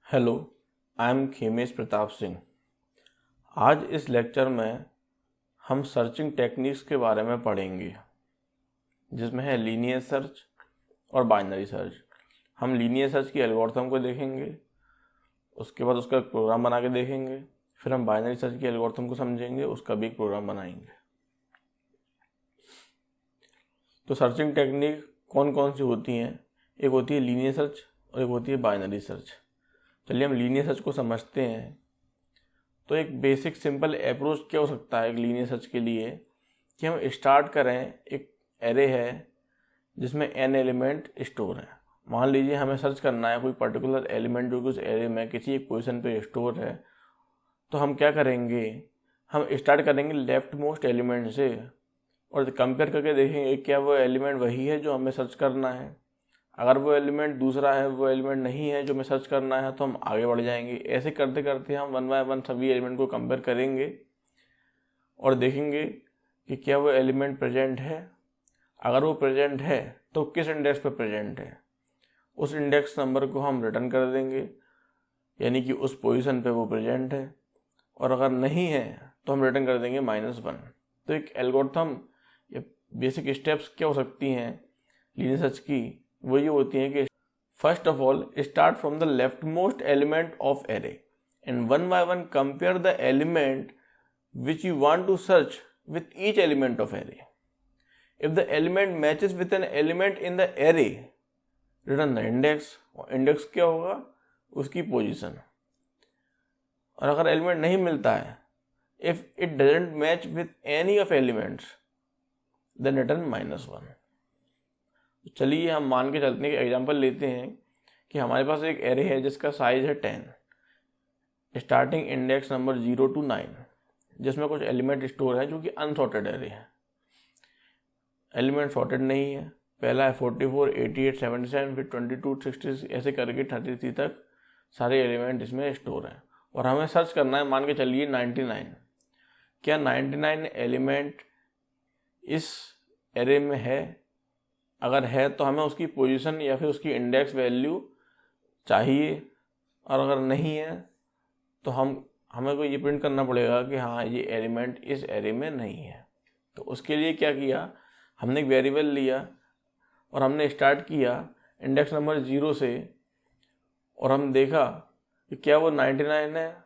Hello, I am Khemesh Pratap Singh. आज इस lecture में हम सर्चिंग टेक्निक्स के बारे में पढ़ेंगे, जिसमें है लीनियर सर्च और बाइनरी सर्च। हम लीनियर सर्च की एल्गोरिथम को देखेंगे, उसके बाद उसका एक प्रोग्राम बना के देखेंगे, फिर हम बाइनरी सर्च की एल्गोरिथम को समझेंगे, उसका भी एक प्रोग्राम बनाएंगे। तो सर्चिंग टेक्निक कौन कौन सी होती हैं? एक होती है लीनियर सर्च और एक होती है बाइनरी सर्च। चलिए हम लीनियर सर्च को समझते हैं। तो एक बेसिक सिंपल अप्रोच क्या हो सकता है एक लीनियर सर्च के लिए कि हम स्टार्ट करें, एक एरे है जिसमें n एलिमेंट स्टोर है। मान लीजिए हमें सर्च करना है कोई पर्टिकुलर एलिमेंट जो कि उस एरे में किसी एक पोजीशन पे स्टोर है। तो हम क्या करेंगे, हम स्टार्ट करेंगे लेफ्ट मोस्ट एलिमेंट से और कंपेयर करके देखेंगे क्या वो एलिमेंट वही है जो हमें सर्च करना है। अगर वो एलिमेंट दूसरा है, वो एलिमेंट नहीं है जो हमें सर्च करना है, तो हम आगे बढ़ जाएंगे। ऐसे करते करते हम वन बाय वन सभी एलिमेंट को कंपेयर करेंगे और देखेंगे कि क्या वो एलिमेंट प्रेजेंट है। अगर वो प्रेजेंट है तो किस इंडेक्स पे प्रेजेंट है, उस इंडेक्स नंबर को हम रिटर्न कर देंगे, यानी कि उस पोजीशन पे वो प्रेजेंट है। और अगर नहीं है तो हम रिटर्न कर देंगे -1। तो एक एल्गोरिथम या बेसिक स्टेप्स क्या हो सकती हैं लीनियर सर्च की, वो ये होती हैं कि first of all start from the left most element of array and one by one compare the element which you want to search with each element of array. If the element matches with an element in the array, return the index. और index क्या होगा, उसकी position. और अगर element नहीं मिलता है, if it doesn't match with any of elements, then return -1। चलिए हम मान के चलते हैं कि एग्जांपल लेते हैं कि हमारे पास एक एरे है जिसका साइज है 10, स्टार्टिंग इंडेक्स नंबर 0 to 9, जिसमें कुछ एलिमेंट स्टोर है जो कि अनसॉर्टेड एरे है। एलिमेंट सॉर्टेड नहीं है। पहला है 44, 88, 77, फिर 22, 66, ऐसे करके 33 तक सारे एलिमेंट इसमें स्टोर हैं। और हमें सर्च करना है, मान के चलिए 99। क्या 99 एलिमेंट इस एरे में है? अगर है तो हमें उसकी पोजीशन या फिर उसकी इंडेक्स वैल्यू चाहिए। और अगर नहीं है तो हमें को ये प्रिंट करना पड़ेगा कि हाँ, ये एलिमेंट इस एरे में नहीं है। तो उसके लिए क्या किया, हमने एक वेरिएबल लिया और हमने स्टार्ट किया इंडेक्स नंबर 0 से, और हम देखा कि क्या वो 99 है।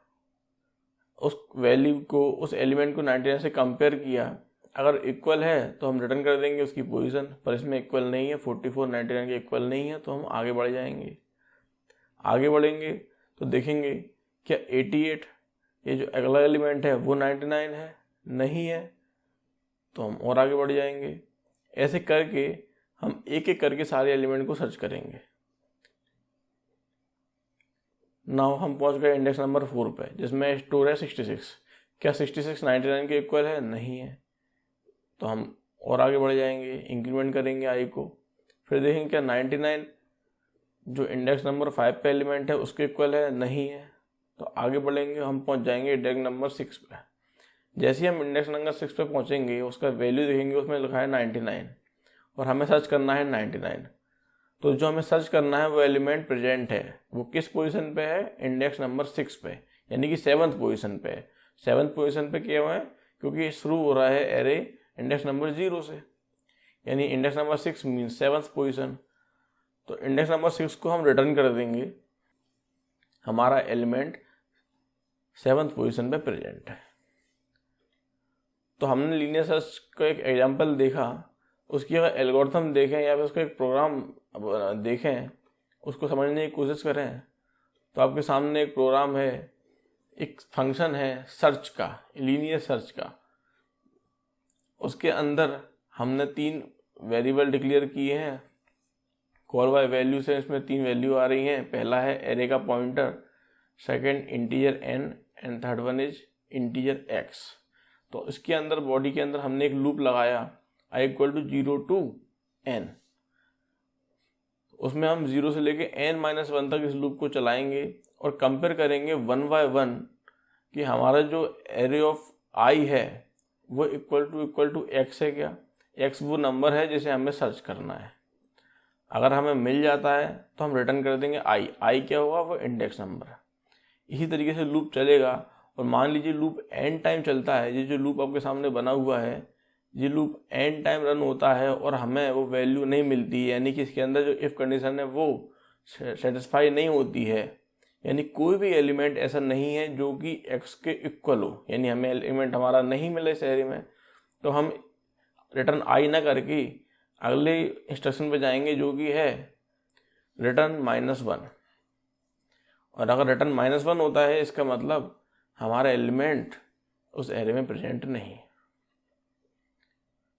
उस वैल्यू को, उस एलिमेंट को 99 से कंपेयर किया। अगर इक्वल है तो हम रिटर्न कर देंगे उसकी पोजीशन, पर इसमें इक्वल नहीं है, 44 99 के इक्वल नहीं है, तो हम आगे बढ़ जाएंगे। आगे बढ़ेंगे तो देखेंगे क्या 88, ये जो अगला एलिमेंट है वो 99 है, नहीं है, तो हम और आगे बढ़ जाएंगे। ऐसे करके हम एक एक करके सारे एलिमेंट को सर्च करेंगे। नाउ हम पहुंच गए इंडेक्स नंबर 4 पे, जिसमें स्टोर है 66। क्या 66 99 के इक्वल है? नहीं है, तो हम और आगे बढ़ जाएंगे, इंक्रीमेंट करेंगे आई को। फिर देखेंगे क्या 99 जो इंडेक्स नंबर 5 पे एलिमेंट है उसके इक्वल है? नहीं है, तो आगे बढ़ेंगे, हम पहुंच जाएंगे इंडेक्स नंबर 6 पे। जैसे ही हम इंडेक्स नंबर 6 पे पहुंचेंगे, उसका वैल्यू देखेंगे, उसमें लिखा है 99 और हमें सर्च करना है 99। तो जो हमें सर्च करना है वो एलिमेंट प्रेजेंट है, वो किस पोजीशन पे है? इंडेक्स नंबर 6 पे, यानी कि 7th पोजीशन पे है। 7th पोजीशन पे क्यों है? क्योंकि शुरू हो रहा है एरे इंडेक्स नंबर 0 से, यानी index number 6 means 7th position. तो इंडेक्स नंबर 6 को हम रिटर्न कर देंगे, हमारा एलिमेंट 7th पोजीशन पे प्रेजेंट है। तो हमने लीनियर सर्च का एक एग्जांपल देखा, उसकी अगर एल्गोरिथम देखें या फिर उसका एक प्रोग्राम देखें, उसको समझने की कोशिश करें, तो आपके सामने एक प्रोग्राम है, एक फंक्शन है सर्च का, लीनियर सर्च का। उसके अंदर हमने 3 वेरिएबल डिक्लेयर किए हैं। कॉल बाय वैल्यू से इसमें 3 वैल्यू आ रही हैं। पहला है एरे का pointer, second integer n and third one is integer x। तो इसके अंदर बॉडी के अंदर हमने एक लूप लगाया i = 0 to n। उसमें हम 0 से लेके n-1 तक इस लूप को चलाएंगे और कंपेयर करेंगे वन बाय वन कि हमारा जो एरे ऑफ i है वो इक्वल टू x है क्या। x वो नंबर है जिसे हमें सर्च करना है। अगर हमें मिल जाता है तो हम रिटर्न कर देंगे आई क्या होगा, वो इंडेक्स नंबर। इसी तरीके से लूप चलेगा। और मान लीजिए लूप एन टाइम चलता है, ये जो लूप आपके सामने बना हुआ है, ये लूप एन टाइम रन होता है और हमें वो वैल्यू नहीं मिलती, यानी कि इसके अंदर जो इफ़ कंडीशन है वो सेटिस्फाई नहीं होती है, यानी कोई भी एलिमेंट ऐसा नहीं है जो कि एक्स के इक्वल हो, यानी हमें एलिमेंट हमारा नहीं मिला इस एरे में, तो हम रिटर्न आई ना करके अगले इंस्ट्रक्शन पे जाएंगे जो कि है रिटर्न -1। और अगर रिटर्न -1 होता है इसका मतलब हमारा एलिमेंट उस एरे में प्रेजेंट नहीं।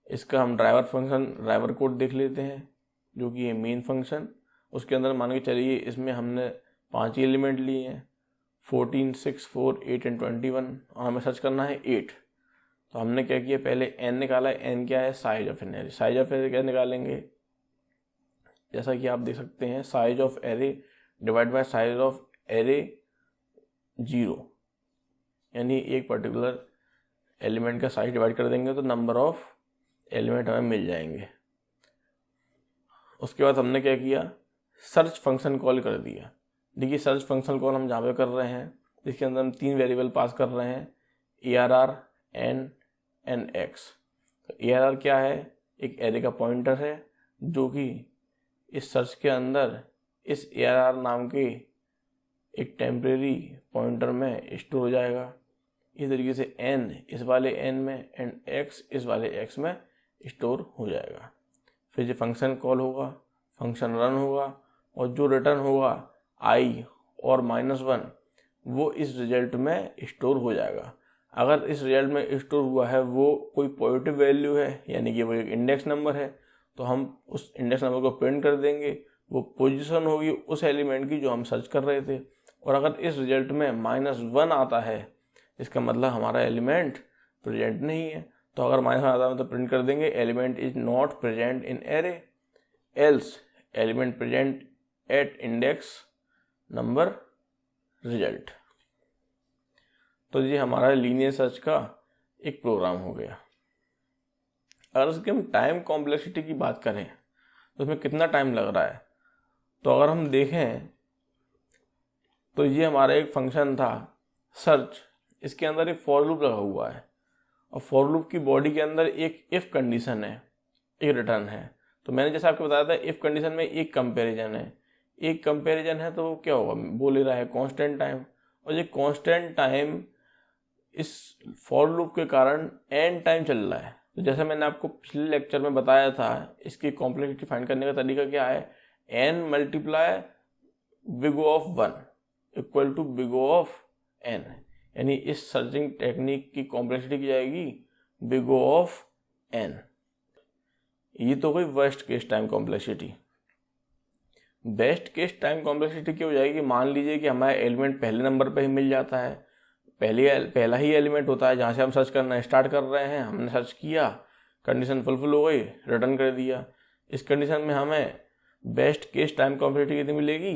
इसका हम ड्राइवर कोड देख लेते हैं, जो कि ये मेन फंक्शन, उसके अंदर मान के चलिए इसमें हमने 5 ही एलिमेंट लिए हैं, 14, 6, 4, 8 एंड 21, और हमें सर्च करना है 8। तो हमने क्या किया, पहले n निकाला। n क्या है, size of an array. Size of array क्या निकालेंगे, जैसा कि आप देख सकते हैं, size of array divide by size of array 0, यानी एक पर्टिकुलर एलिमेंट का साइज डिवाइड कर देंगे तो नंबर ऑफ एलिमेंट हमें मिल जाएंगे। उसके बाद हमने क्या किया, सर्च फंक्शन कॉल कर दिया। देखिए सर्च फंक्शन कॉल हम जहाँ पे कर रहे हैं, इसके अंदर हम 3 वेरिएबल पास कर रहे हैं, ARR, N एंड X। तो ARR क्या है, एक एरे का पॉइंटर है जो कि इस सर्च के अंदर इस ARR नाम के एक टेम्परेरी पॉइंटर में स्टोर हो जाएगा। इस तरीके से N इस वाले N में एंड X इस वाले X में स्टोर हो जाएगा। फिर ये फंक्शन कॉल होगा, फंक्शन रन होगा, और जो रिटर्न होगा I और -1 वो इस रिजल्ट में स्टोर हो जाएगा। अगर इस रिजल्ट में स्टोर हुआ है वो कोई पॉजिटिव वैल्यू है, यानी कि वो एक इंडेक्स नंबर है, तो हम उस इंडेक्स नंबर को प्रिंट कर देंगे। वो पोजीशन होगी उस एलिमेंट की जो हम सर्च कर रहे थे। और अगर इस रिजल्ट में -1 आता है, इसका मतलब हमारा एलिमेंट प्रेजेंट नहीं है। तो अगर -1 आता है तो प्रिंट कर देंगे element is not present in array, else element present at index number result. तो ये हमारा लीनियर सर्च का एक प्रोग्राम हो गया। अगर उसकी हम टाइम कॉम्प्लेक्सिटी की बात करें तो उसमें कितना टाइम लग रहा है, तो अगर हम देखें तो ये हमारा एक फंक्शन था सर्च, इसके अंदर एक फॉर लूप लगा हुआ है, और फॉर लूप की बॉडी के अंदर एक इफ़ कंडीशन है, एक रिटर्न है। तो मैंने जैसे आपको बताया था इफ़ कंडीशन में एक कंपैरिजन है, एक कंपैरिजन है, तो क्या होगा, बोल रहा है कांस्टेंट टाइम, और ये कांस्टेंट टाइम इस फॉर लूप के कारण एन टाइम चल रहा है। तो जैसे मैंने आपको पिछले लेक्चर में बताया था, इसकी कॉम्प्लेक्सिटी फाइंड करने का तरीका क्या है, n multiply big O of 1 equal to big O of n, यानी इस सर्चिंग टेक्निक की कॉम्प्लेक्सिटी की जाएगी बिग O ऑफ n। ये तो कोई worst case time complexity. Best case time complexity क्या हो जाएगी, मान लीजिए कि हमारा एलिमेंट पहले नंबर पे ही मिल जाता है, पहला ही एलिमेंट होता है जहाँ से हम सर्च करना स्टार्ट कर रहे हैं, हमने सर्च किया, कंडीशन फुलफिल हो गई, रिटर्न कर दिया। इस कंडीशन में हमें बेस्ट केस टाइम कॉम्प्लेक्सिटी कितनी मिलेगी,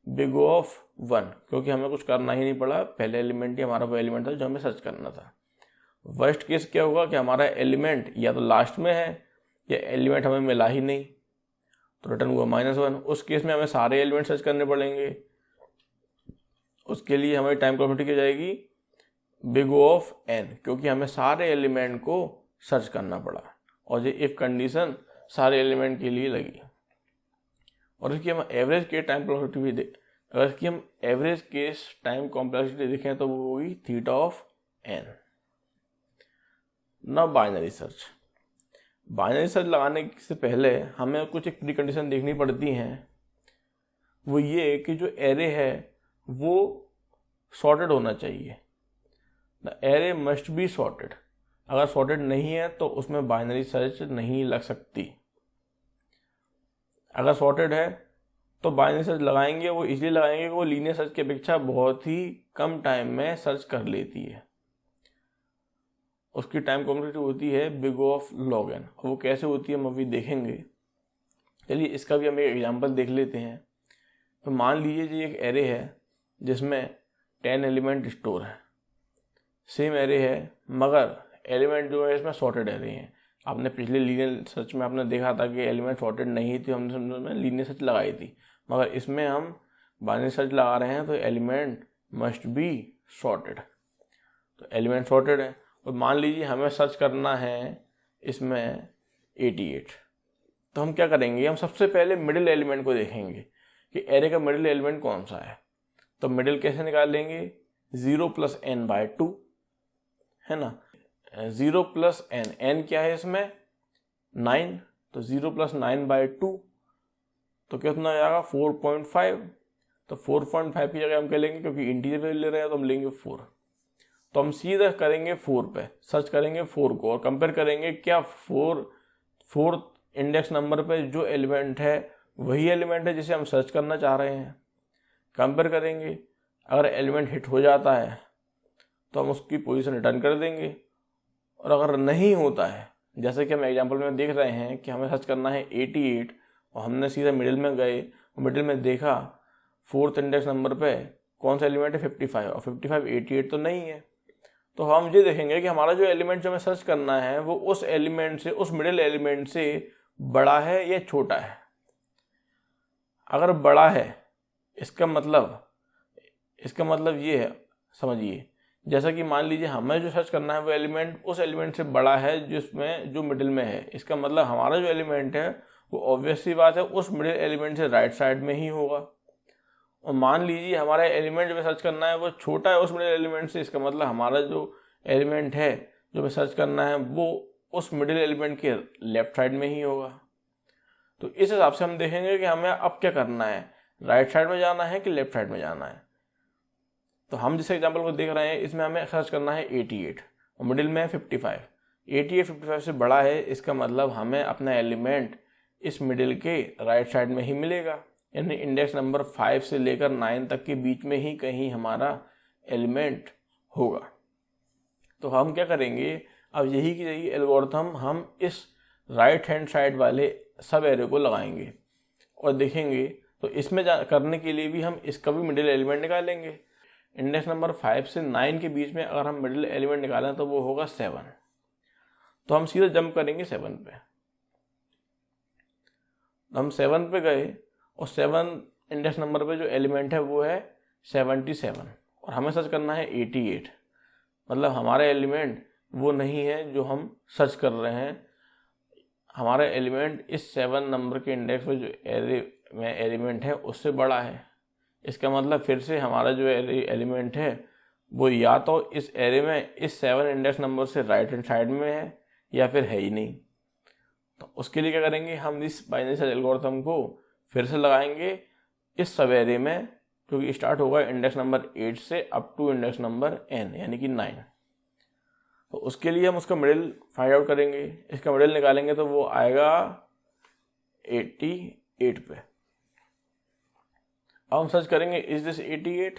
बिग O ऑफ 1, क्योंकि हमें कुछ करना ही नहीं पड़ा, पहले एलिमेंट ही हमारा वो एलिमेंट था जो हमें सर्च करना था। वर्स्ट केस क्या होगा कि हमारा एलिमेंट या तो लास्ट में है या एलिमेंट हमें मिला ही नहीं, तो रिटर्न हुआ -1। उस केस में हमें सारे एलिमेंट सर्च करने पड़ेंगे, उसके लिए हमारी टाइम कॉम्प्लेक्सिटी क्या जाएगी बिग O ऑफ n, क्योंकि हमें सारे एलिमेंट को सर्च करना पड़ा, और ये इफ कंडीशन सारे एलिमेंट के लिए लगी। और इसकी हम एवरेज केस टाइम कॉम्प्लेक्सिटी भी अगर इसकी हम एवरेज केस टाइम कॉम्प्लेक्सिटी देखें तो वो होगी थीटा ऑफ n। ना बाइनरी सर्च, बाइनरी सर्च लगाने से पहले हमें कुछ एक प्री कंडीशन देखनी पड़ती हैं। वो ये कि जो एरे है वो सॉर्टेड होना चाहिए, the array must be sorted. अगर सॉर्टेड नहीं है तो उसमें बाइनरी सर्च नहीं लग सकती। अगर सॉर्टेड है तो बाइनरी सर्च लगाएंगे, वो इसलिए लगाएंगे कि वो लीनियर सर्च की अपेक्षा बहुत ही कम टाइम में सर्च कर लेती है। उसकी टाइम कॉम्प्लेक्सिटी होती है big O of log n। वो कैसे होती है हम अभी देखेंगे। चलिए इसका भी हम एक एग्जांपल देख लेते हैं। तो मान लीजिए ये एक एरे है जिसमें 10 एलिमेंट स्टोर है, सेम एरे है मगर एलिमेंट जो है इसमें सॉर्टेड एरे हैं। आपने पिछले लीनियर सर्च में आपने देखा था कि एलिमेंट सॉर्टेड नहीं थी, हमने लीनियर सर्च लगाई थी, मगर इसमें हम बाइनरी सर्च लगा रहे हैं तो एलिमेंट मस्ट बी सॉर्टेड। तो एलिमेंट सॉर्टेड है, और मान लीजिए हमें सर्च करना है इसमें 88, तो हम क्या करेंगे, हम सबसे पहले मिडिल एलिमेंट को देखेंगे कि एरे का मिडिल एलिमेंट कौन सा है। तो मिडिल कैसे निकालेंगे, 0 + n/2 है ना, 0 + n, n क्या है इसमें 9, तो 0 + 9/2 तो कितना हो जाएगा 4.5। तो 4.5 की जगह हम क्या लेंगे, क्योंकि इंटीजर वैल्यू ले रहे हैं तो हम लेंगे 4। तो हम सीधा करेंगे 4 पे, सर्च करेंगे 4 को और कंपेयर करेंगे क्या 4 इंडेक्स नंबर पे जो एलिमेंट है वही एलिमेंट है जिसे हम सर्च करना चाह रहे हैं। कंपेयर करेंगे, अगर एलिमेंट हिट हो जाता है तो हम उसकी पोजीशन रिटर्न कर देंगे, और अगर नहीं होता है, जैसे कि हम एग्जांपल में देख रहे हैं कि हमें सर्च करना है 88 और हमने सीधा मिडिल में गए और मिडिल में देखा 4th इंडेक्स नंबर पे कौन सा एलिमेंट है 55, और 55 88 तो नहीं है। तो हम ये देखेंगे कि हमारा जो एलिमेंट जो हमें सर्च करना है वो उस एलिमेंट से, उस मिडिल एलिमेंट से बड़ा है या छोटा है। अगर बड़ा है इसका मतलब ये है, समझिए, जैसा कि मान लीजिए हमें जो सर्च करना है वो एलिमेंट उस एलिमेंट से बड़ा है जिसमें जो मिडिल में है। इसका मतलब हमारा जो एलिमेंट है वो ऑब्वियस सी बात है उस मिडिल एलिमेंट से राइट साइड में ही होगा। और मान लीजिए हमारा एलिमेंट जो हमें सर्च करना है वो छोटा है उस मिडिल एलिमेंट से, इसका मतलब हमारा जो एलिमेंट है जो हमें सर्च करना है वो उस मिडिल एलिमेंट के लेफ्ट साइड में ही होगा। तो इस हिसाब से हम देखेंगे कि हमें अब क्या करना है, राइट साइड में जाना है कि लेफ्ट साइड में जाना है। तो हम जिस एग्जाम्पल को देख रहे हैं इसमें हमें सर्च करना है 88 और मिडिल में है 55। 88 55 से बड़ा है, इसका मतलब हमें अपना एलिमेंट इस मिडिल के राइट साइड में ही मिलेगा, यानी इंडेक्स नंबर 5 से लेकर 9 तक के बीच में ही कहीं हमारा एलिमेंट होगा। तो हम क्या करेंगे, अब यही की यही एल्गोरिथम हम इस राइट हैंड साइड वाले सब एरे को लगाएंगे और देखेंगे। तो इसमें करने के लिए भी हम इसका भी मिडिल एलिमेंट निकालेंगे। इंडेक्स नंबर 5 से 9 के बीच में अगर हम मिडिल एलिमेंट निकालें तो वो होगा 7। तो हम सीधा जंप करेंगे 7 पे। हम 7 पे गए और 7 इंडेक्स नंबर पे जो एलिमेंट है वो है 77 और हमें सर्च करना है 88। मतलब हमारा एलिमेंट वो नहीं है जो हम सर्च कर रहे हैं, हमारा एलिमेंट इस 7 नंबर के इंडेक्स पे जो एरे में एलिमेंट है उससे बड़ा है। इसका मतलब फिर से हमारा जो एलिमेंट है वो या तो इस एरे में इस 7 इंडेक्स नंबर से राइट हैंड साइड में है या फिर है ही नहीं। तो उसके लिए क्या करेंगे, हम इस बाइनरी सर्च एल्गोरिथम को फिर से लगाएंगे इस सब एरे में, क्योंकि स्टार्ट होगा इंडेक्स नंबर 8 से up to index number n यानी कि 9। तो उसके लिए हम उसका मिडिल फाइंड आउट करेंगे, इसका मिडिल निकालेंगे तो वो आएगा 88 पे। अब हम सर्च करेंगे इज दिस 88,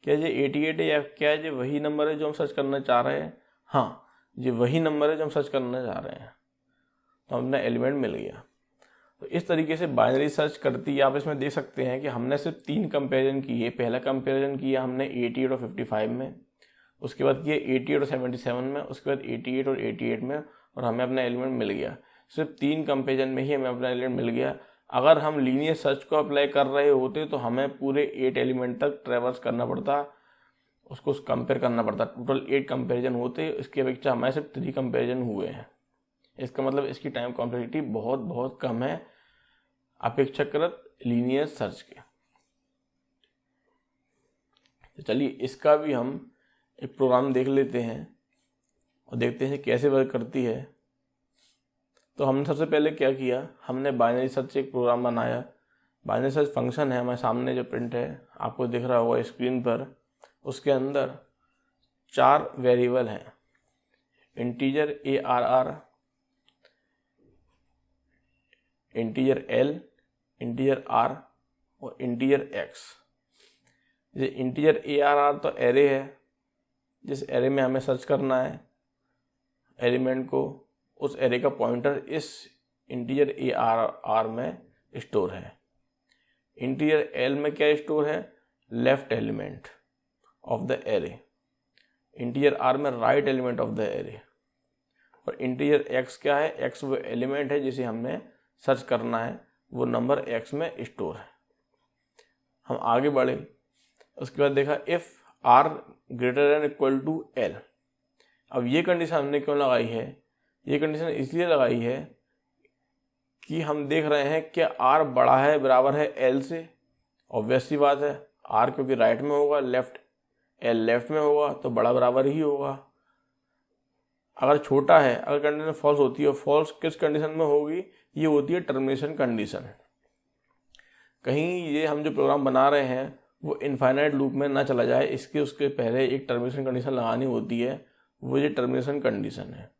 क्या ये 88 है या क्या ये वही नंबर है जो हम सर्च करना चाह रहे हैं। हाँ, ये वही नंबर है जो हम सर्च करना चाह रहे हैं। तो हमने एलिमेंट मिल गया। तो इस तरीके से बाइनरी सर्च करती है। आप इसमें देख सकते हैं कि हमने सिर्फ 3 कंपेरिजन किए। पहला कंपेरिजन किया हमने 88 और 55 में, उसके बाद किया 88 और 77 में, उसके बाद 88 और 88 में, और हमें अपना एलिमेंट मिल गया। सिर्फ 3 कंपेरिजन में ही हमें अपना एलिमेंट मिल गया। अगर हम लीनियर सर्च को अप्लाई कर रहे होते तो हमें पूरे 8 एलिमेंट तक ट्रेवर्स करना पड़ता, उसको कंपेयर करना पड़ता। टोटल 8 कंपेरिजन होते, इसकी अपेक्षा हमारे सिर्फ 3 कंपेरिजन हुए हैं। इसका मतलब इसकी टाइम कॉम्प्लेक्सिटी बहुत बहुत कम है अपेक्षाकृत लीनियर सर्च के। तो चलिए इसका भी हम एक प्रोग्राम देख लेते हैं और देखते हैं कैसे वर्क करती है। तो हमने सबसे पहले क्या किया, हमने बाइनरी सर्च एक प्रोग्राम बनाया। बाइनरी सर्च फंक्शन है हमारे सामने जो प्रिंट है, आपको दिख रहा होगा स्क्रीन पर। उसके अंदर 4 वेरिएबल हैं, integer ARR, integer L, integer R और इंटीजर X। ये इंटीजर ARR तो एरे है, जिस एरे में हमें सर्च करना है एलिमेंट को, उस एरे का पॉइंटर इस इंटीजर ARR में स्टोर है। इंटीजर L में क्या स्टोर है, left element of the array. Integer R में right element of the array. और इंटीजर x क्या है, x वो एलिमेंट है जिसे हमने सर्च करना है, वो नंबर x में स्टोर है। हम आगे बढ़े, उसके बाद देखा if r greater than equal to l। अब ये कंडीशन हमने क्यों लगाई है, ये कंडीशन इसलिए लगाई है कि हम देख रहे हैं कि r बड़ा है, बराबर है l से। ऑब्वियस सी बात है, r क्योंकि राइट में होगा, l लेफ्ट में होगा, तो बड़ा बराबर ही होगा। अगर छोटा है, अगर कंडीशन फॉल्स होती है, फॉल्स किस कंडीशन में होगी, ये होती है टर्मिनेशन कंडीशन। कहीं ये हम जो प्रोग्राम बना रहे हैं वो इनफाइनाइट लूप में ना चला जाए, इसके उसके पहले एक टर्मिनेशन कंडीशन लगानी होती है, वो ये टर्मिनेशन कंडीशन है।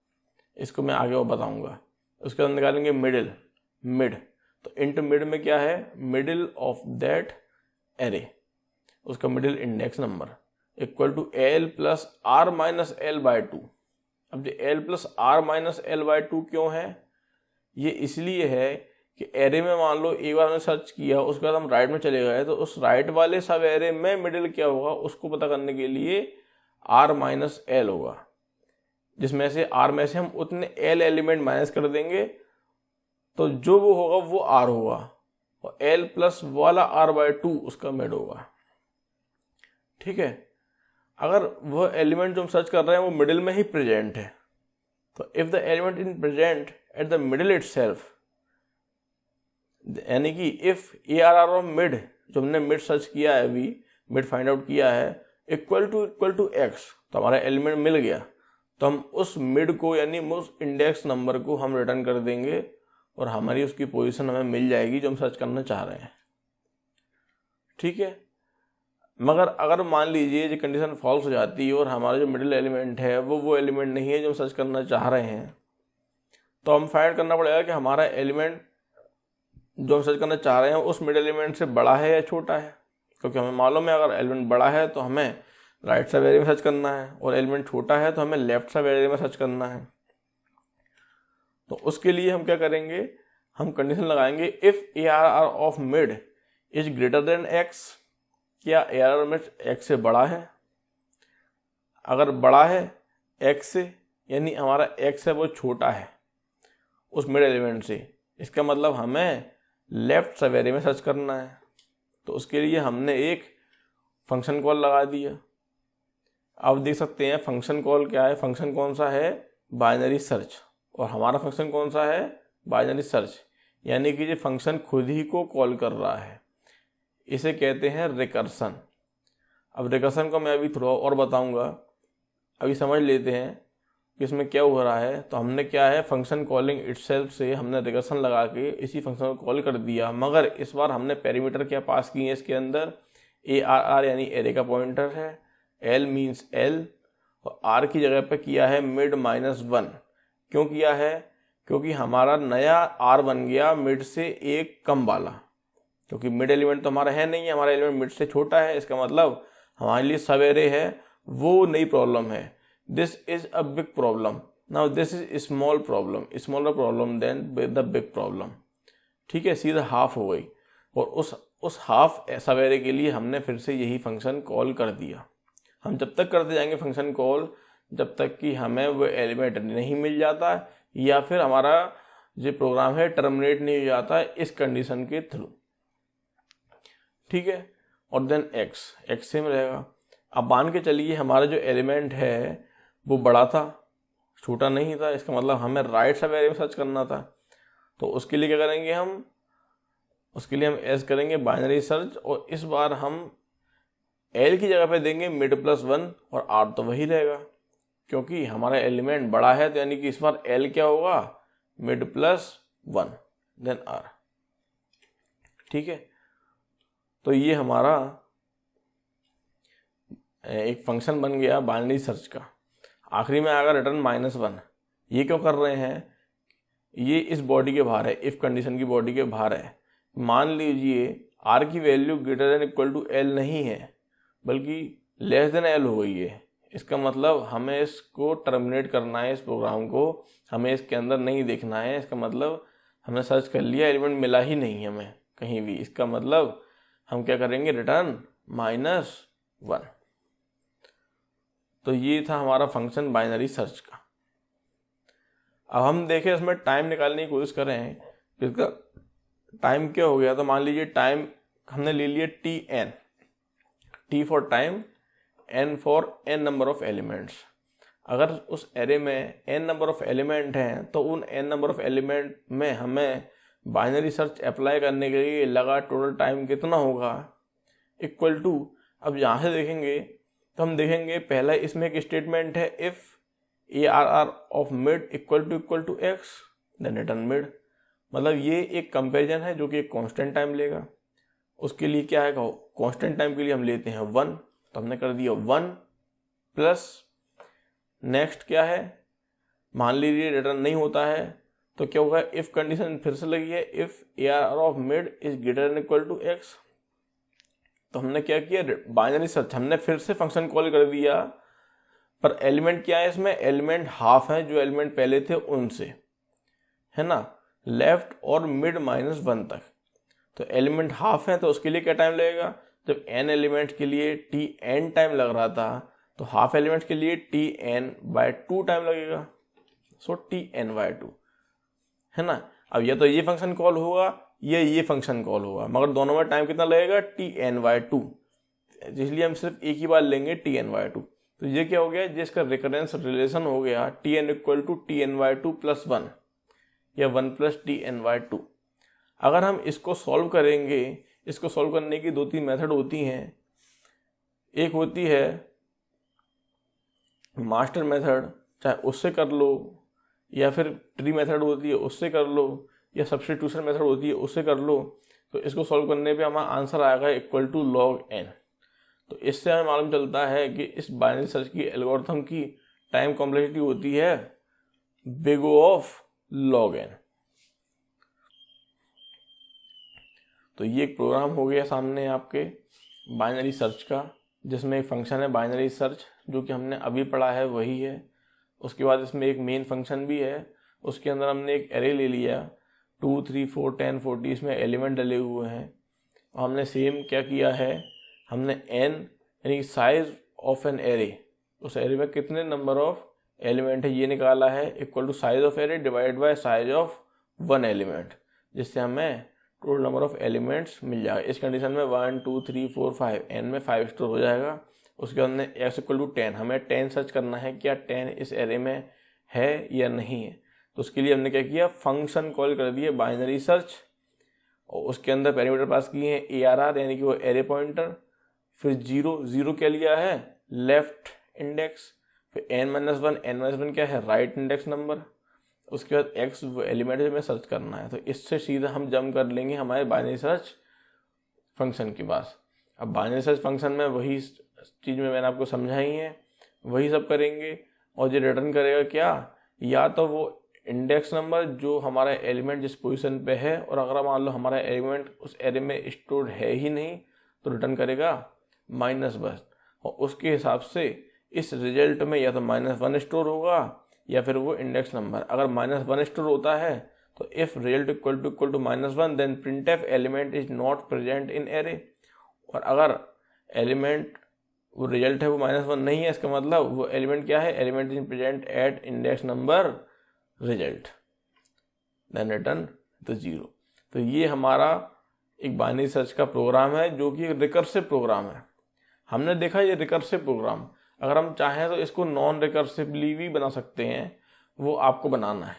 इसको मैं आगे और बताऊंगा। उसके बाद निकालेंगे मिड। तो इंट मिड में क्या है, मिडिल ऑफ दैट एरे, उसका middle index number equal to l plus r minus L by two. अब जो l plus r minus L by two क्यों है, ये इसलिए है कि एरे में मान लो एक बार हमने सर्च किया, उसके बाद हम राइट में चले गए, तो उस राइट वाले सब एरे में मिडिल क्या होगा उसको पता करने के लिए r माइनस एल होगा, जिसमें से r में से हम उतने l एलिमेंट माइनस कर देंगे, तो जो वो होगा वो r होगा, और l प्लस वाला r बाई टू उसका मिड होगा। ठीक है, अगर वह एलिमेंट जो हम सर्च कर रहे हैं वो मिडिल में ही प्रेजेंट है, तो if the element in present at the middle itself, यानी कि इफ ARR ऑफ मिड, जो हमने मिड सर्च किया है अभी, मिड फाइंड आउट किया है, इक्वल टू x, तो हमारा एलिमेंट मिल गया, तो हम उस मिड को यानी उस इंडेक्स नंबर को हम रिटर्न कर देंगे और हमारी उसकी पोजीशन हमें मिल जाएगी जो हम सर्च करना चाह रहे हैं। ठीक है, मगर अगर मान लीजिए ये कंडीशन फॉल्स हो जाती है और हमारा जो मिडिल एलिमेंट है वो एलिमेंट नहीं है जो हम सर्च करना चाह रहे हैं, तो हम फाइंड करना पड़ेगा कि हमारा एलिमेंट जो हम सर्च करना चाह रहे हैं उस मिडिल एलिमेंट से बड़ा है या छोटा है। क्योंकि हमें मालूम है अगर एलिमेंट बड़ा है तो हमें राइट सब एरिया में सर्च करना है, और एलिमेंट छोटा है तो हमें लेफ्ट सब एरिया में सर्च करना है। तो उसके लिए हम क्या करेंगे, हम कंडीशन लगाएंगे if ARR of mid is greater then x, क्या ARR में x से बड़ा है। अगर बड़ा है x से, यानी हमारा x है वो छोटा है उस मिड एलिमेंट से, इसका मतलब हमें लेफ्ट सब एरिया में सर्च करना है। तो उसके लिए हमने एक फंक्शन कॉल लगा दिया। आप देख सकते हैं फंक्शन कॉल क्या है, फंक्शन कौन सा है, बाइनरी सर्च, और हमारा फंक्शन कौन सा है, बाइनरी सर्च, यानी कि ये फंक्शन खुद ही को कॉल कर रहा है, इसे कहते हैं रिकर्सन। अब रिकर्सन को मैं अभी थोड़ा और बताऊंगा, अभी समझ लेते हैं कि इसमें क्या हो रहा है। तो हमने क्या है, फंक्शन कॉलिंग इटसेल्फ से हमने रिकर्सन लगा के इसी फंक्शन को कॉल कर दिया, मगर इस बार हमने पैरामीटर क्या पास किए हैं इसके अंदर, ARR यानी एरे का पॉइंटर है, L मीन्स L, और R की जगह पे किया है मिड -1। क्यों किया है, क्योंकि हमारा नया R बन गया मिड से एक कम वाला, क्योंकि मिड एलिमेंट तो हमारा है नहीं है, हमारा एलिमेंट मिड से छोटा है, इसका मतलब हमारे लिए सब एरे है वो नई प्रॉब्लम है। This is a big problem, now this is small problem, smaller problem than the big problem. ठीक है, सीधा हाफ हो गई, और उस हाफ सब एरे के लिए हमने फिर से यही फंक्शन कॉल कर दिया। हम जब तक करते जाएंगे फंक्शन कॉल जब तक कि हमें वो एलिमेंट नहीं मिल जाता या फिर हमारा जो प्रोग्राम है टर्मिनेट नहीं हो जाता है इस कंडीशन के थ्रू। ठीक है, और देन x सेम रहेगा। अब मान के चलिए हमारा जो एलिमेंट है वो बड़ा था, छोटा नहीं था, इसका मतलब हमें राइट सब एरिया में सर्च करना था। तो उसके लिए क्या करेंगे हम, उसके लिए हम एस करेंगे बाइनरी सर्च, और इस बार हम L की जगह पे देंगे मिड +1 और R तो वही रहेगा, क्योंकि हमारा एलिमेंट बड़ा है, तो यानी कि इस बार L क्या होगा, मिड +1 देन R। ठीक है, तो ये हमारा एक फंक्शन बन गया बाइनरी सर्च का। आखिरी में आएगा रिटर्न -1। ये क्यों कर रहे हैं, ये इस बॉडी के बाहर है, इफ कंडीशन की बॉडी के बाहर है। मान लीजिए R की value greater than equal to L नहीं है बल्कि लेस देन L हो गई है, इसका मतलब हमें इसको टर्मिनेट करना है, इस प्रोग्राम को हमें इसके अंदर नहीं देखना है। इसका मतलब हमने सर्च कर लिया, एलिमेंट मिला ही नहीं हमें कहीं भी, इसका मतलब हम क्या करेंगे, रिटर्न -1। तो ये था हमारा फंक्शन बाइनरी सर्च का। अब हम देखें इसमें टाइम निकालने की कोशिश कर रहे हैं, इसका टाइम क्या हो गया। तो मान लीजिए टाइम हमने ले लिया T N, T for time, N for N number of elements. अगर उस एरे में एन नंबर ऑफ एलिमेंट हैं तो उन एन नंबर ऑफ एलिमेंट में हमें बाइनरी सर्च अप्लाई करने के लिए लगा टोटल टाइम कितना होगा, इक्वल टू, अब यहाँ से देखेंगे तो हम देखेंगे पहला इसमें एक स्टेटमेंट है if ARR of mid equal to X then return mid. मतलब ये एक कंपैरिजन है जो कि एक कांस्टेंट टाइम लेगा। उसके लिए क्या है, कांस्टेंट टाइम के लिए हम लेते हैं 1, तो हमने कर दिया 1 प्लस नेक्स्ट क्या है, मान लीजिए रिटर्न नहीं होता है तो क्या होगा, इफ कंडीशन फिर से लगी है if ARR of mid is greater than equal to X. तो हमने क्या किया, बाइनरी सर्च हमने फिर से फंक्शन कॉल कर दिया, पर एलिमेंट क्या है इसमें, एलिमेंट हाफ है जो एलिमेंट पहले थे उनसे, है ना, लेफ्ट और मिड -1 तक। तो एलिमेंट हाफ है तो उसके लिए क्या टाइम लगेगा, जब n एलिमेंट के लिए tn टाइम लग रहा था तो हाफ एलिमेंट के लिए tn/2 टाइम लगेगा, सो tn/2, है ना। अब या तो ये फंक्शन कॉल होगा या ये फंक्शन कॉल होगा, मगर दोनों में टाइम कितना लगेगा, tn/2, इसलिए हम सिर्फ एक ही बार लेंगे tn/2। तो ये क्या हो गया, जिसका रिकरेंस रिलेशन हो गया tn इक्वल टू tn/2 + 1 या 1 + tn/2। अगर हम इसको सॉल्व करेंगे, इसको सॉल्व करने की 2-3 मेथड होती हैं। एक होती है मास्टर मेथड, चाहे उससे कर लो, या फिर ट्री मेथड होती है उससे कर लो, या सब्स्टिट्यूशन मेथड होती है उससे कर लो। तो इसको सॉल्व करने पे हमारा आंसर आएगा इक्वल टू log n। तो इससे हमें मालूम चलता है कि इस बाइनरी सर्च की एल्गोरिथम की टाइम कॉम्प्लेक्सिटी होती है big O of log n। तो ये एक प्रोग्राम हो गया सामने आपके बाइनरी सर्च का, जिसमें एक फंक्शन है बाइनरी सर्च जो कि हमने अभी पढ़ा है वही है। उसके बाद इसमें एक मेन फंक्शन भी है, उसके अंदर हमने एक एरे ले लिया 2, 3, 4, 10, 40, इसमें एलिमेंट डले हुए हैं। और हमने सेम क्या किया है, हमने n यानी साइज ऑफ एन एरे, उस एरे में कितने नंबर ऑफ एलिमेंट है ये निकाला है, equal to size of array divide by size of 1 element, जिससे हमें टोटल नंबर ऑफ एलिमेंट्स मिल जाएगा। इस कंडीशन में 1, 2, 3, 4, 5 n में 5 स्टोर हो जाएगा। उसके बाद में x इक्वल टू 10, हमें 10 सर्च करना है क्या 10 इस एरे में है या नहीं है। तो उसके लिए हमने क्या किया, फंक्शन कॉल कर दिए बाइनरी सर्च, और उसके अंदर पैरामीटर पास किए हैं ARR यानी कि वो एरे पॉइंटर, फिर 0 क्या लिया है, लेफ्ट इंडेक्स, फिर n-1 क्या है, राइट इंडेक्स नंबर। उसके बाद x वो एलिमेंट में सर्च करना है। तो इससे सीधा हम जंप कर लेंगे हमारे बाइनरी सर्च फंक्शन के पास। अब बाइनरी सर्च फंक्शन में वही चीज़ में मैंने आपको समझाई है, वही सब करेंगे। और ये रिटर्न करेगा क्या, या तो वो इंडेक्स नंबर जो हमारा एलिमेंट जिस पोजीशन पे है, और अगर मान लो हमारा एलिमेंट उस एरे में स्टोर्ड है ही नहीं तो रिटर्न करेगा -1। और उसके हिसाब से इस रिजल्ट में या तो -1 स्टोर होगा या फिर वो इंडेक्स नंबर। अगर -1 स्टोर होता है तो if result equal to -1 then printf element is not present in array. और अगर एलिमेंट वो रिजल्ट है वो -1 नहीं है, इसका मतलब वो एलिमेंट क्या है, element is present at index number result, then return तो 0। तो ये हमारा एक बाइनरी सर्च का प्रोग्राम है जो कि रिकर्सिव प्रोग्राम है। हमने देखा ये रिकर्सिव प्रोग्राम, अगर हम चाहें तो इसको नॉन रिकर्सिवली भी बना सकते हैं, वो आपको बनाना है।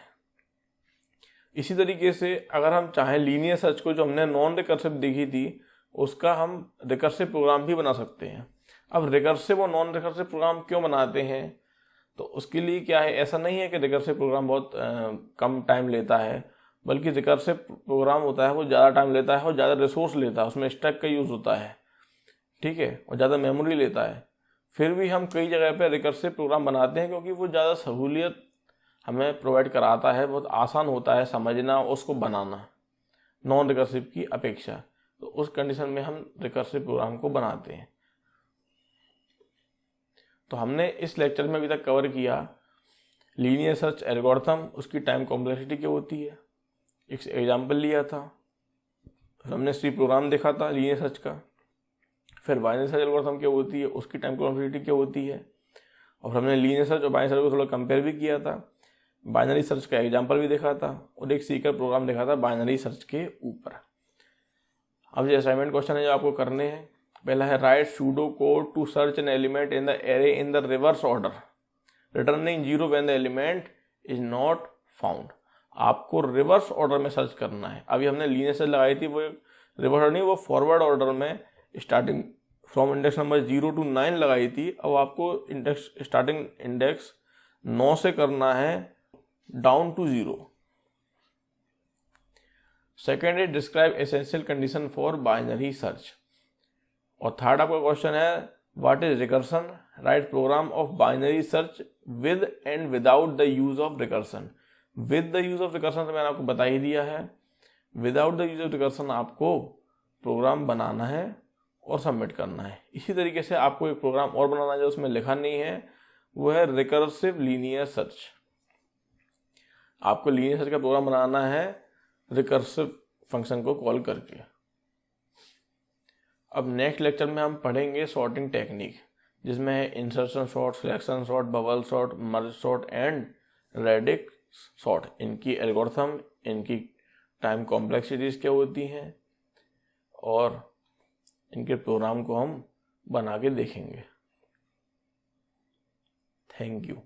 इसी तरीके से अगर हम चाहें लीनियर सर्च को जो हमने नॉन रिकर्सिव देखी थी उसका हम रिकर्सिव प्रोग्राम भी बना सकते हैं। अब रिकर्सिव और नॉन रिकर्सिव प्रोग्राम क्यों बनाते हैं, तो उसके लिए क्या है, ऐसा नहीं है कि रिकर्सिव प्रोग्राम बहुत कम टाइम लेता है, बल्कि रिकर्सिव प्रोग्राम होता है वो ज़्यादा टाइम लेता है और ज़्यादा रिसोर्स लेता है, उसमें स्टैक का यूज़ होता है, ठीक है, और ज़्यादा मेमोरी लेता है। फिर भी हम कई जगह पे रिकर्सिव प्रोग्राम बनाते हैं क्योंकि वो ज़्यादा सहूलियत हमें प्रोवाइड कराता है, बहुत आसान होता है समझना उसको बनाना नॉन रिकर्सिव की अपेक्षा। तो उस कंडीशन में हम रिकर्सिव प्रोग्राम को बनाते हैं। तो हमने इस लेक्चर में अभी तक कवर किया लीनियर सर्च एल्गोरिथम, उसकी टाइम कॉम्प्लेक्सिटी क्या होती है, एक एग्जाम्पल लिया था, फिर हमने सी प्रोग्राम देखा था लीनियर सर्च का, फिर बाइनरी सर्च एल्गोरिथम क्या होती है, उसकी टाइम कॉम्प्लेक्सिटी क्या होती है, और हमने लीनियर सर्च और बाइनरी सर्च को थोड़ा कंपेयर भी किया था। बाइनरी सर्च का एग्जाम्पल भी देखा था और एक सीकर प्रोग्राम देखा था बाइनरी सर्च के ऊपर। अब जो असाइनमेंट क्वेश्चन है जो आपको करने हैं, पहला है write pseudo code to search an element in the array in the reverse order returning 0 when the element is not found. आपको रिवर्स ऑर्डर में सर्च करना है। अभी हमने लीनियर सर्च लगाई थी, वो रिवर्स ऑर्डर नहीं, वो फॉरवर्ड ऑर्डर में starting from index number 0 to 9 लगाई थी। अब आपको इंडेक्स स्टार्टिंग इंडेक्स 9 से करना है डाउन टू 0। सेकेंड है describe essential condition for binary search. और थर्ड आपका क्वेश्चन है what is recursion, write program of binary search with and without the use of recursion. With the use of recursion तो मैंने आपको बता ही दिया है, without the use of recursion आपको प्रोग्राम बनाना है और सबमिट करना है। इसी तरीके से आपको एक प्रोग्राम और बनाना है जो उसमें लिखा नहीं है, वो है रिकर्सिव लीनियर सर्च। आपको लीनियर सर्च का प्रोग्राम बनाना है रिकर्सिव फंक्शन को कॉल करके। अब नेक्स्ट लेक्चर में हम पढ़ेंगे सॉर्टिंग टेक्निक, जिसमें है insertion sort, selection sort, bubble sort, merge sort and radix sort. इनकी एल्गोरिथम, इनकी टाइम कॉम्प्लेक्सिटीज क्या होती हैं और इनके प्रोग्राम को हम बना के देखेंगे। Thank you.